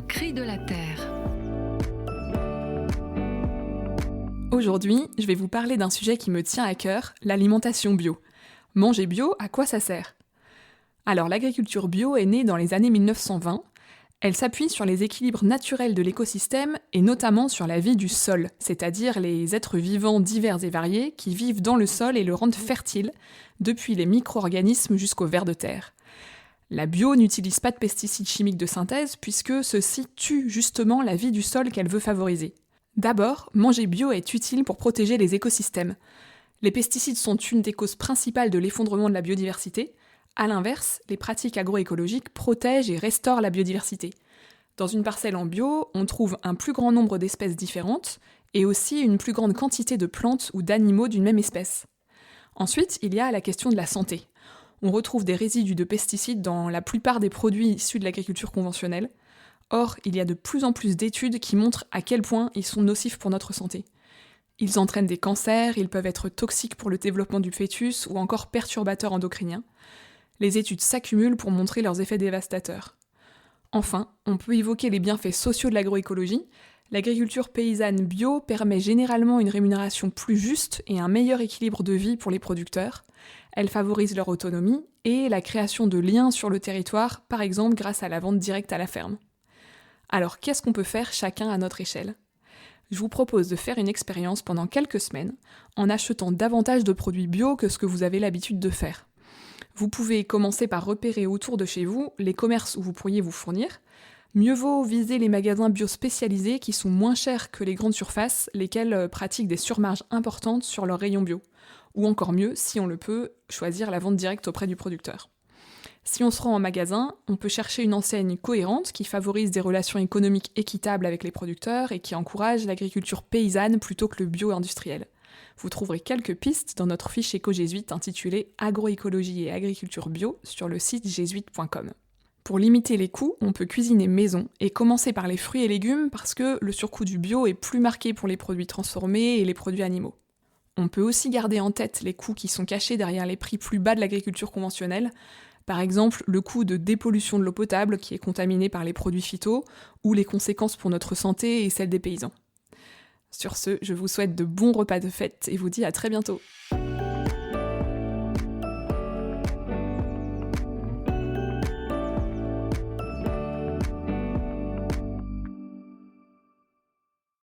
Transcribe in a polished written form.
Le cri de la terre. Aujourd'hui, je vais vous parler d'un sujet qui me tient à cœur, l'alimentation bio. Manger bio, à quoi ça sert ? Alors, l'agriculture bio est née dans les années 1920. Elle s'appuie sur les équilibres naturels de l'écosystème et notamment sur la vie du sol, c'est-à-dire les êtres vivants divers et variés qui vivent dans le sol et le rendent fertile, depuis les micro-organismes jusqu'aux vers de terre. La bio n'utilise pas de pesticides chimiques de synthèse puisque ceux-ci tuent justement la vie du sol qu'elle veut favoriser. D'abord, manger bio est utile pour protéger les écosystèmes. Les pesticides sont une des causes principales de l'effondrement de la biodiversité. A l'inverse, les pratiques agroécologiques protègent et restaurent la biodiversité. Dans une parcelle en bio, on trouve un plus grand nombre d'espèces différentes et aussi une plus grande quantité de plantes ou d'animaux d'une même espèce. Ensuite, il y a la question de la santé. On retrouve des résidus de pesticides dans la plupart des produits issus de l'agriculture conventionnelle. Or, il y a de plus en plus d'études qui montrent à quel point ils sont nocifs pour notre santé. Ils entraînent des cancers, ils peuvent être toxiques pour le développement du fœtus ou encore perturbateurs endocriniens. Les études s'accumulent pour montrer leurs effets dévastateurs. Enfin, on peut évoquer les bienfaits sociaux de l'agroécologie. L'agriculture paysanne bio permet généralement une rémunération plus juste et un meilleur équilibre de vie pour les producteurs. Elle favorise leur autonomie et la création de liens sur le territoire, par exemple grâce à la vente directe à la ferme. Alors, qu'est-ce qu'on peut faire chacun à notre échelle ? Je vous propose de faire une expérience pendant quelques semaines en achetant davantage de produits bio que ce que vous avez l'habitude de faire. Vous pouvez commencer par repérer autour de chez vous les commerces où vous pourriez vous fournir. Mieux vaut viser les magasins bio spécialisés qui sont moins chers que les grandes surfaces, lesquelles pratiquent des surmarges importantes sur leurs rayons bio. Ou encore mieux, si on le peut, choisir la vente directe auprès du producteur. Si on se rend en magasin, on peut chercher une enseigne cohérente qui favorise des relations économiques équitables avec les producteurs et qui encourage l'agriculture paysanne plutôt que le bio-industriel. Vous trouverez quelques pistes dans notre fiche éco-jésuite intitulée Agroécologie et agriculture bio sur le site jésuite.com. Pour limiter les coûts, on peut cuisiner maison et commencer par les fruits et légumes parce que le surcoût du bio est plus marqué pour les produits transformés et les produits animaux. On peut aussi garder en tête les coûts qui sont cachés derrière les prix plus bas de l'agriculture conventionnelle, par exemple le coût de dépollution de l'eau potable qui est contaminée par les produits phyto, ou les conséquences pour notre santé et celle des paysans. Sur ce, je vous souhaite de bons repas de fête et vous dis à très bientôt.